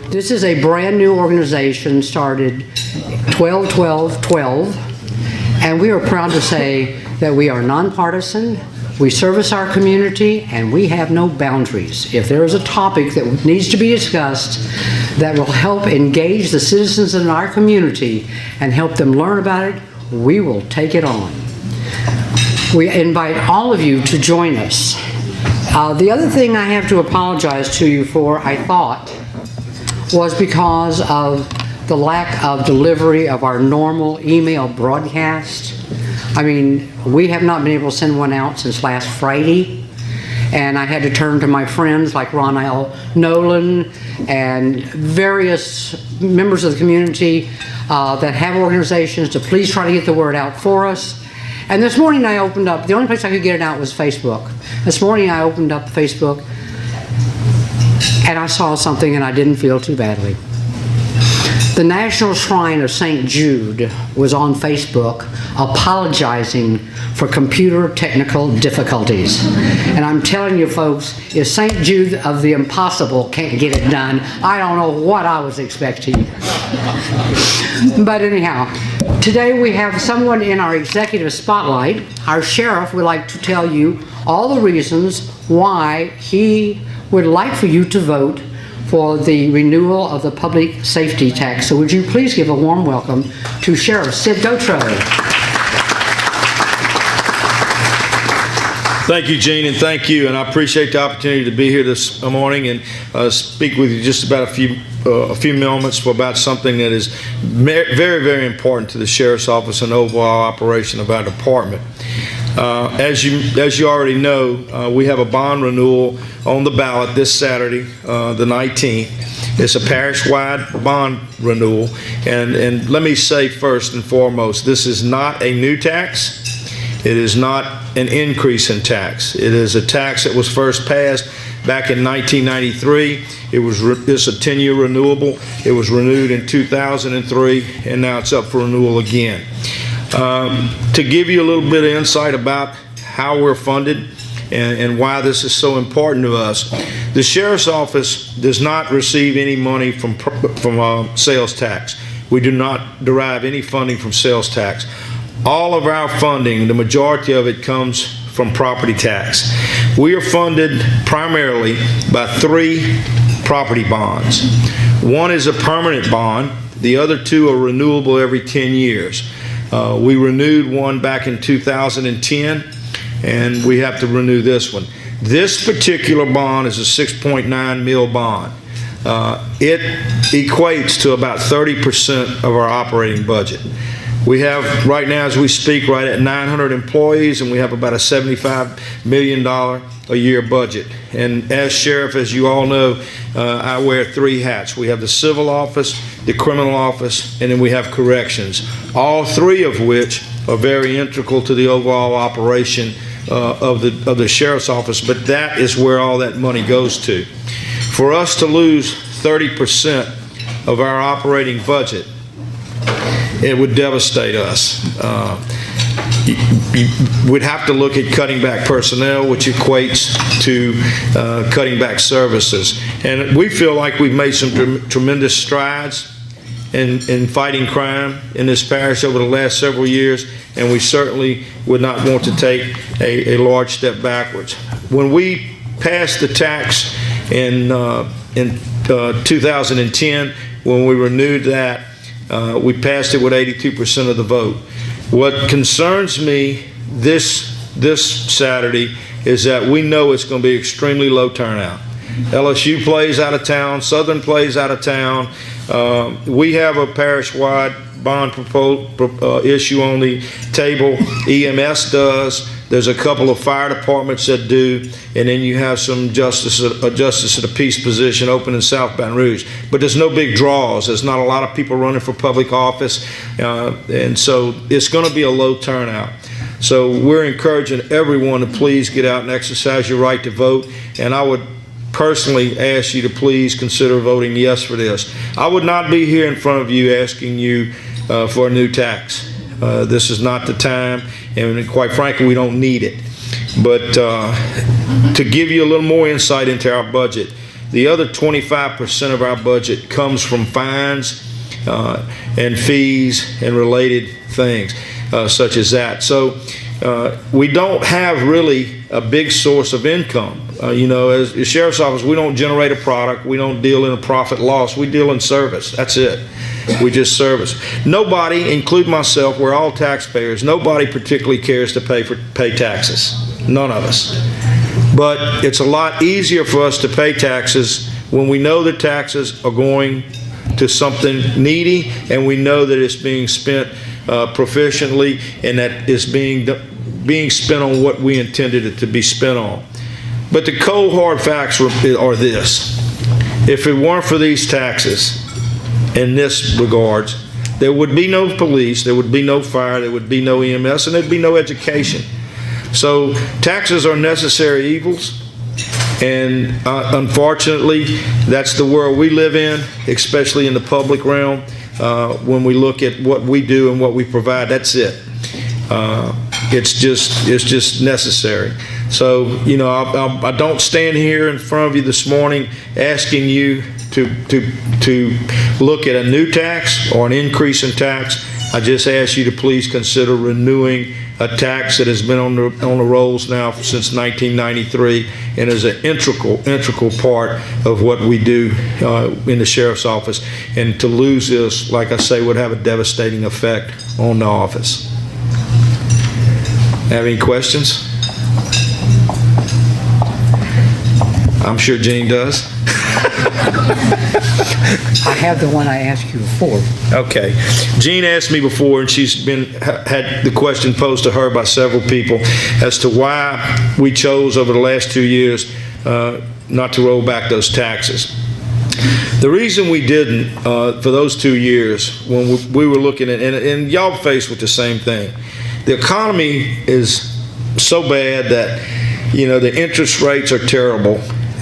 This is a brand new organization started 12-12-12, and we are proud to say that we are nonpartisan, we service our community, and we have no boundaries. If there is a topic that needs to be discussed that will help engage the citizens in our community and help them learn about it, we will take it on. We invite all of you to join us. The other thing I have to apologize to you for, I thought, was because of the lack of delivery of our normal email broadcast. I mean, we have not been able to send one out since last Friday, and I had to turn to my friends like Ron L. Nolan and various members of the community that have organizations to please try to get the word out for us. And this morning I opened up, the only place I could get it out was Facebook. This morning I opened up Facebook and I saw something and I didn't feel too badly. The National Shrine of St. Jude was on Facebook apologizing for computer technical difficulties. And I'm telling you folks, if St. Jude of the Impossible can't get it done, I don't know what I was expecting. But anyhow, today we have someone in our executive spotlight. Our sheriff would like to tell you all the reasons why he would like for you to vote for the renewal of the public safety tax. So would you please give a warm welcome to Sheriff Sid Dotro. Thank you, Gene, and thank you. And I appreciate the opportunity to be here this morning and speak with you just about a few moments for about something that is very, very important to the Sheriff's Office and overall operation of our department. As you already know, we have a bond renewal on the ballot this Saturday, the 19th. It's a parish-wide bond renewal, and let me say first and foremost, this is not a new tax. It is not an increase in tax. It is a tax that was first passed back in 1993. It's a 10-year renewable. It was renewed in 2003, and now it's up for renewal again. To give you a little bit of insight about how we're funded and why this is so important to us, the Sheriff's Office does not receive any money from sales tax. We do not derive any funding from sales tax. All of our funding, the majority of it, comes from property tax. We are funded primarily by 3 property bonds. One is a permanent bond. The other 2 are renewable every 10 years. We renewed one back in 2010, and we have to renew this one. This particular bond is a 6.9 mil bond. It equates to about 30% of our operating budget. We have, right now as we speak, right at 900 employees, and we have about a $75 million a year budget. And as sheriff, as you all know, I wear 3 hats. We have the civil office, the criminal office, and then we have corrections, all 3 of which are very integral to the overall operation of the sheriff's office, but that is where all that money goes to. For us to lose 30% of our operating budget, it would devastate us. We'd have to look at cutting back personnel, which equates to cutting back services. And we feel like we've made some tremendous strides in fighting crime in this parish over the last several years, and we certainly would not want to take a large step backwards. When we passed the tax in 2010, when we renewed that, we passed it with 82% of the vote. What concerns me this Saturday is that we know it's going to be extremely low turnout. LSU plays out of town, Southern plays out of town. We have a parish-wide bond issue on the table. EMS does. There's a couple of fire departments that do, and then you have some justice of the peace position open in South Baton Rouge. But there's no big draws. There's not a lot of people running for public office, and so it's going to be a low turnout. So we're encouraging everyone to please get out and exercise your right to vote, and I would personally ask you to please consider voting yes for this. I would not be here in front of you asking you for a new tax. This is not the time, and quite frankly, we don't need it. But to give you a little more insight into our budget, The other 25% of our budget comes from fines and fees and related things such as that. So we don't have really a big source of income. As the sheriff's office, we don't generate a product. We don't deal in a profit loss. We deal in service. That's it. We just service. Nobody, including myself, we're all taxpayers. Nobody particularly cares to pay taxes. None of us. But it's a lot easier for us to pay taxes when we know the taxes are going to something needy, and we know that it's being spent proficiently, and that it's being spent on what we intended it to be spent on. But the cold hard facts are this: if it weren't for these taxes in this regards, there would be no police, there would be no fire, there would be no EMS, and there'd be no education. So taxes are necessary evils, and unfortunately that's the world we live in, especially in the public realm. When we look at what we do and what we provide, that's it. It's just necessary. So I don't stand here in front of you this morning asking you to look at a new tax or an increase in tax. I just ask you to please consider renewing a tax that has been on the rolls now since 1993 and is an integral part of what we do in the sheriff's office. And to lose this, like I say, would have a devastating effect on the office. Have any questions? I'm sure Gene does. I have the one I asked you before. Okay. Jean asked me before, and she's had the question posed to her by several people as to why we chose over the last 2 years not to roll back those taxes. The reason we didn't for those 2 years, when we were looking at, and y'all faced with the same thing, the economy is so bad that the interest rates are terrible.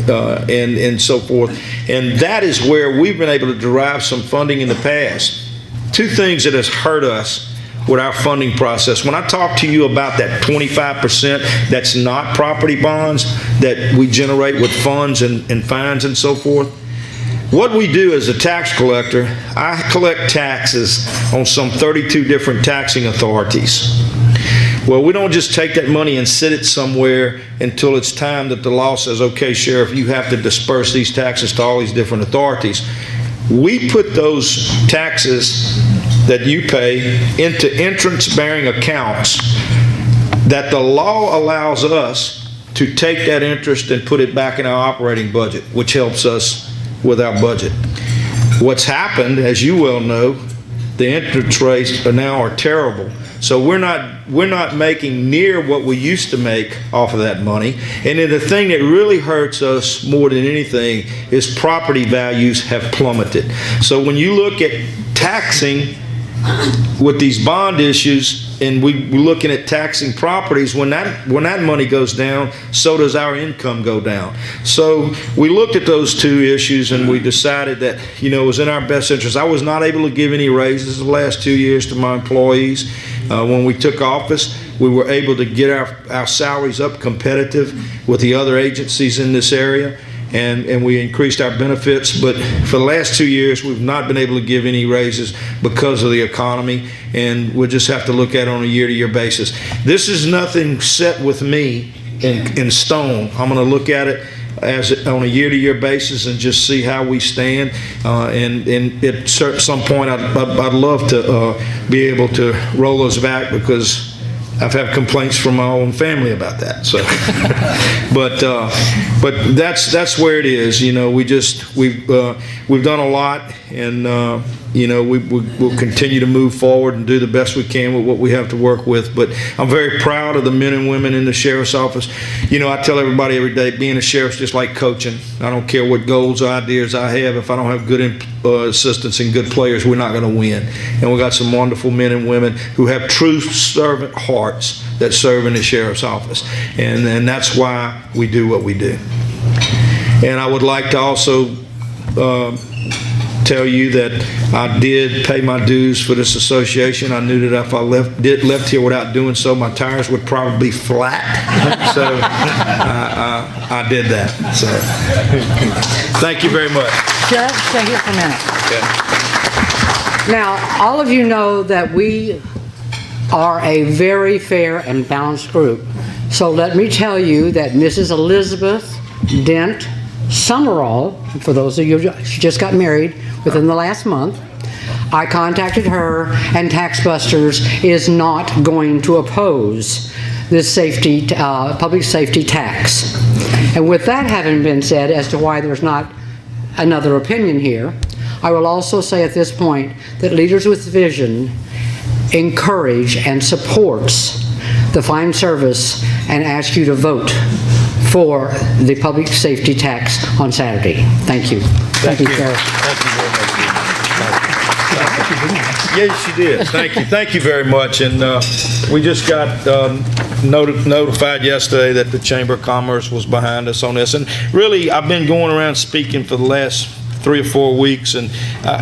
And so forth. And that is where we've been able to derive some funding in the past. Two things that has hurt us with our funding process. When I talk to you about that 25% that's not property bonds that we generate with funds and fines and so forth, what we do as a tax collector, I collect taxes on some 32 different taxing authorities. Well, we don't just take that money and sit it somewhere until it's time that the law says, okay, Sheriff, you have to disperse these taxes to all these different authorities. We put those taxes that you pay into entrance-bearing accounts that the law allows us to take that interest and put it back in our operating budget, which helps us with our budget. What's happened, as you well know, the interest rates now are terrible. So we're not making near what we used to make off of that money. And then the thing that really hurts us more than anything is property values have plummeted. So when you look at taxing with these bond issues, and we're looking at taxing properties, when that money goes down, so does our income go down. So we looked at those two issues, and we decided that it was in our best interest. I was not able to give any raises the last 2 years to my employees. When we took office, we were able to get our salaries up competitive with the other agencies in this area. And we increased our benefits, but for the last 2 years we've not been able to give any raises because of the economy, and we'll just have to look at it on a year-to-year basis. This is nothing set with me in stone. I'm going to look at it on a year-to-year basis and just see how we stand, and at some point I'd love to be able to roll those back, because I've had complaints from my own family about that. So, but that's where it is. We've done a lot, and we'll continue to move forward and do the best we can with what we have to work with. But I'm very proud of the men and women in the sheriff's office. I tell everybody every day, being a sheriff's just like coaching. I don't care what goals or ideas I have. If I don't have good assistants and good players, we're not going to win. And we got some wonderful men and women who have true servant hearts that serve in the sheriff's office, and that's why we do what we do. And I would like to also tell you that I did pay my dues for this association. I knew that if I left here without doing so, my tires would probably be flat. So I did that. So thank you very much. Judge, stay here for a minute. Okay. Now, all of you know that we are a very fair and balanced group. So let me tell you that Mrs. Elizabeth Dent Summerall, for those of you who just got married within the last month, I contacted her, and TaxBusters is not going to oppose this public safety tax. And with that having been said as to why there's not another opinion here, I will also say at this point that Leaders with Vision encourage and supports the fine service and ask you to vote for the public safety tax on Saturday. Thank you. Thank you, Sheriff. Thank you very much. Yes, you did. Thank you. Thank you very much. And we just got notified yesterday that the Chamber of Commerce was behind us on this. And really, I've been going around speaking for the last 3 or 4 weeks, and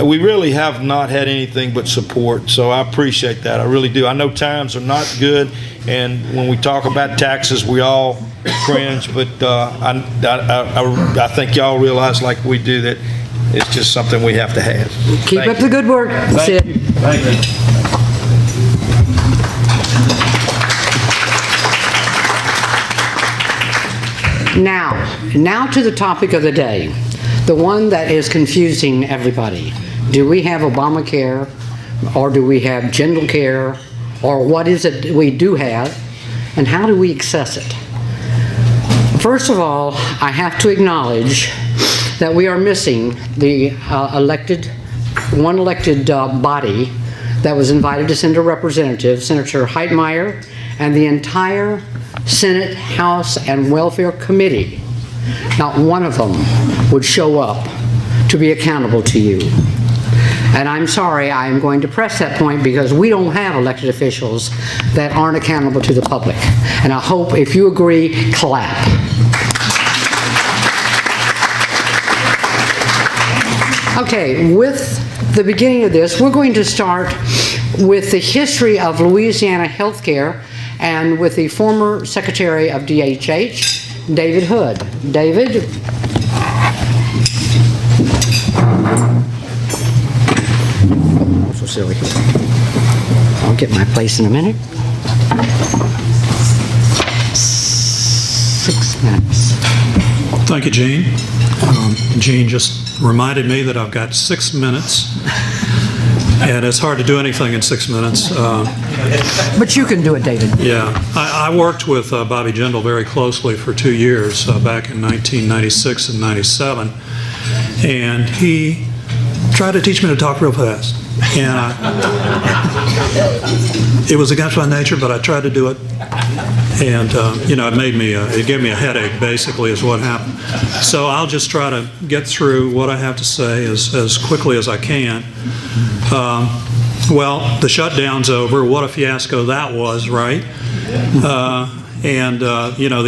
we really have not had anything but support. So I appreciate that. I really do. I know times are not good, and when we talk about taxes, we all cringe. But I think y'all realize, like we do, that it's just something we have to have. Keep up the good work, Sid. Thank you. Thank you. Now to the topic of the day, the one that is confusing everybody. Do we have Obamacare, or do we have Jindalcare, or what is it we do have, and how do we access it? First of all, I have to acknowledge that we are missing the elected body that was invited to send a representative, Senator Heitmeyer, and the entire Senate, House, and Welfare Committee. Not one of them would show up to be accountable to you. And I'm sorry, I am going to press that point because we don't have elected officials that aren't accountable to the public. And I hope, if you agree, clap. Okay, with the beginning of this, we're going to start with the history of Louisiana healthcare and with the former Secretary of DHH, David Hood. David? So silly. I'll get my place in a minute. 6 minutes. Thank you, Gene. Gene just reminded me that I've got 6 minutes, and it's hard to do anything in 6 minutes. But you can do it, David. Yeah, I worked with Bobby Jindal very closely for 2 years back in 1996 and 97, and he tried to teach me to talk real fast. And it was against my nature, but I tried to do it. And, it gave me a headache, basically, is what happened. So I'll just try to get through what I have to say as quickly as I can. Well, the shutdown's over. What a fiasco that was, right? The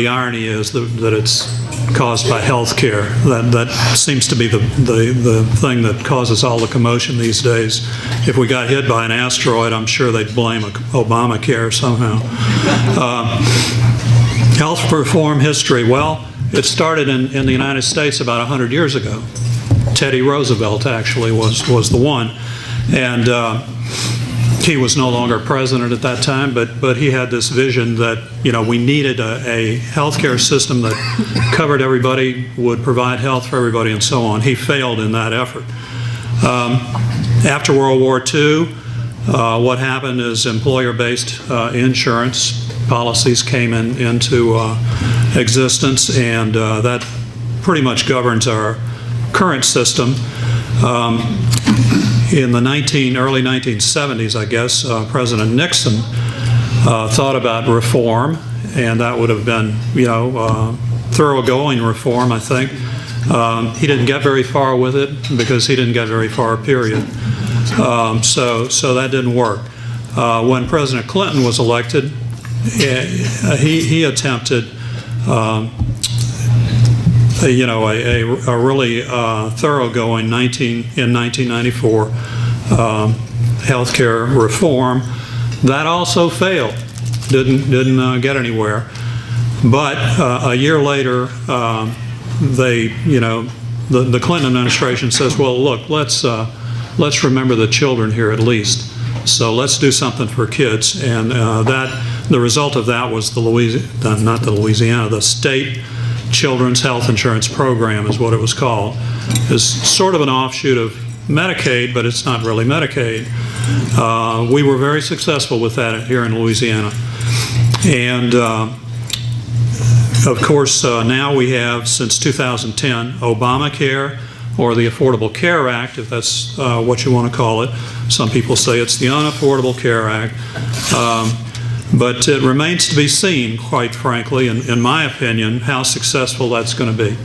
irony is that it's caused by health care. That seems to be the thing that causes all the commotion these days. If we got hit by an asteroid, I'm sure they'd blame Obamacare somehow. Health reform history. Well, it started in the United States about 100 years ago. Teddy Roosevelt actually was the one. And he was no longer president at that time, but he had this vision that, we needed a healthcare system that covered everybody, would provide health for everybody, and so on. He failed in that effort. After World War II, what happened is employer-based insurance policies came into existence, and that pretty much governs our current system. In the early 1970s, I guess, President Nixon thought about reform, and that would have been, thoroughgoing reform, I think. He didn't get very far with it because he didn't get very far, period. So that didn't work. When President Clinton was elected, he attempted a really thoroughgoing in 1994 healthcare reform. That also failed. Didn't get anywhere. But a year later, the Clinton administration says, well, look, let's remember the children here at least. So let's do something for kids. And the result of that was the state Children's Health Insurance Program is what it was called. It's sort of an offshoot of Medicaid, but it's not really Medicaid. We were very successful with that here in Louisiana. And of course, now we have, since 2010, Obamacare, or the Affordable Care Act, if that's what you want to call it. Some people say it's the Unaffordable Care Act. But it remains to be seen, quite frankly, in my opinion, how successful that's going to be.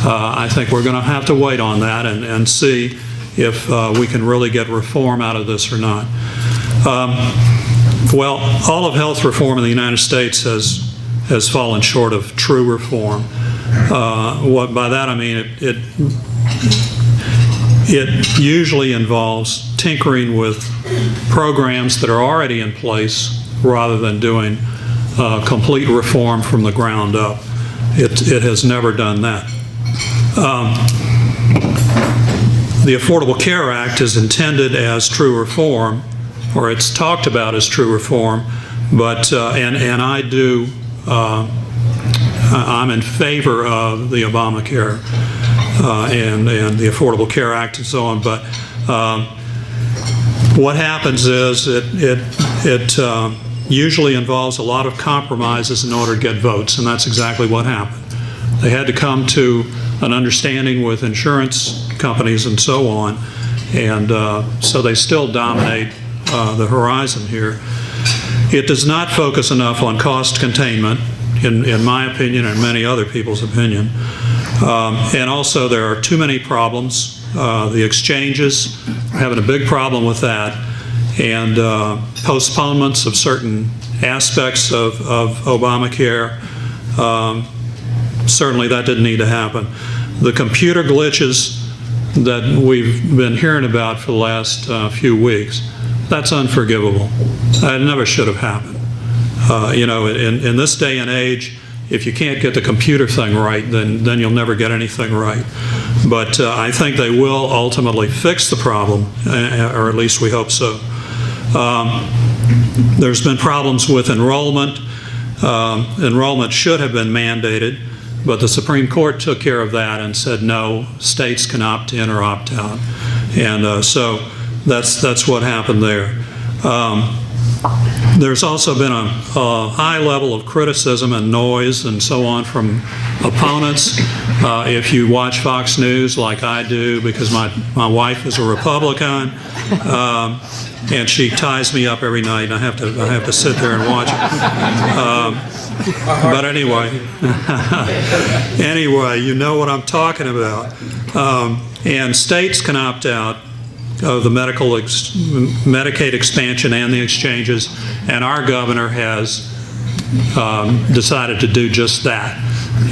I think we're going to have to wait on that and see if we can really get reform out of this or not. Well, all of health reform in the United States has fallen short of true reform. By that I mean it usually involves tinkering with programs that are already in place rather than doing complete reform from the ground up. It has never done that. The Affordable Care Act is intended as true reform, or it's talked about as true reform, but and I do. I'm in favor of the Obamacare and the Affordable Care Act and so on. But what happens is it usually involves a lot of compromises in order to get votes, and that's exactly what happened. They had to come to an understanding with insurance companies and so on, and so they still dominate the horizon here. It does not focus enough on cost containment, in my opinion and many other people's opinion. And also there are too many problems. The exchanges are having a big problem with that, and postponements of certain aspects of Obamacare. Certainly that didn't need to happen. The computer glitches that we've been hearing about for the last few weeks, that's unforgivable. That never should have happened. In this day and age, if you can't get the computer thing right, then you'll never get anything right. But I think they will ultimately fix the problem, or at least we hope so. There's been problems with enrollment. Enrollment should have been mandated, but the Supreme Court took care of that and said no, states can opt in or opt out. And so that's what happened there. There's also been a high level of criticism and noise and so on from opponents. If you watch Fox News like I do, because my wife is a Republican, and she ties me up every night, and I have to sit there and watch it. But anyway, you know what I'm talking about. And states can opt out of the Medicaid expansion and the exchanges, and our governor has decided to do just that.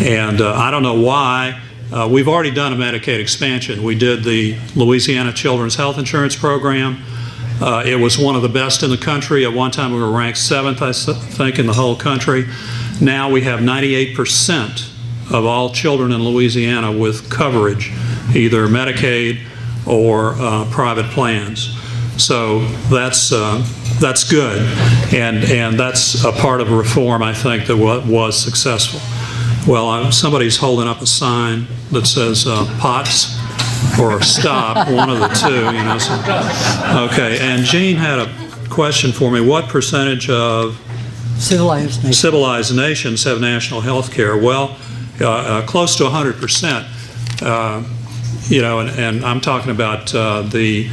And I don't know why. We've already done a Medicaid expansion. We did the Louisiana Children's Health Insurance Program. It was one of the best in the country. At one time we were ranked 7th, I think, in the whole country. Now we have 98% of all children in Louisiana with coverage, either Medicaid or private plans. So that's good, and that's a part of reform, I think, that was successful. Well, somebody's holding up a sign that says POTS or stop, one of the two, So. Okay, and Jean had a question for me. What percentage of civilized nations have national health care? Well, close to 100%. And I'm talking about the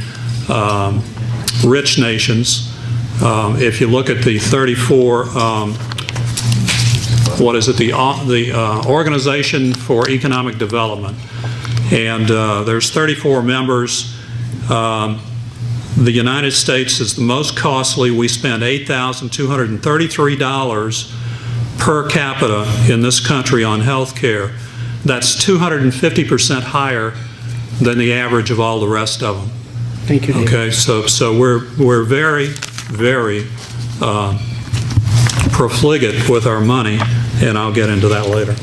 rich nations. If you look at the 34, the Organization for Economic Development, and there's 34 members. The United States is the most costly. We spend $8,233 per capita in this country on health care. That's 250% higher than the average of all the rest of them. Thank you, David. Okay, so we're very, very profligate with our money, and I'll get into that later.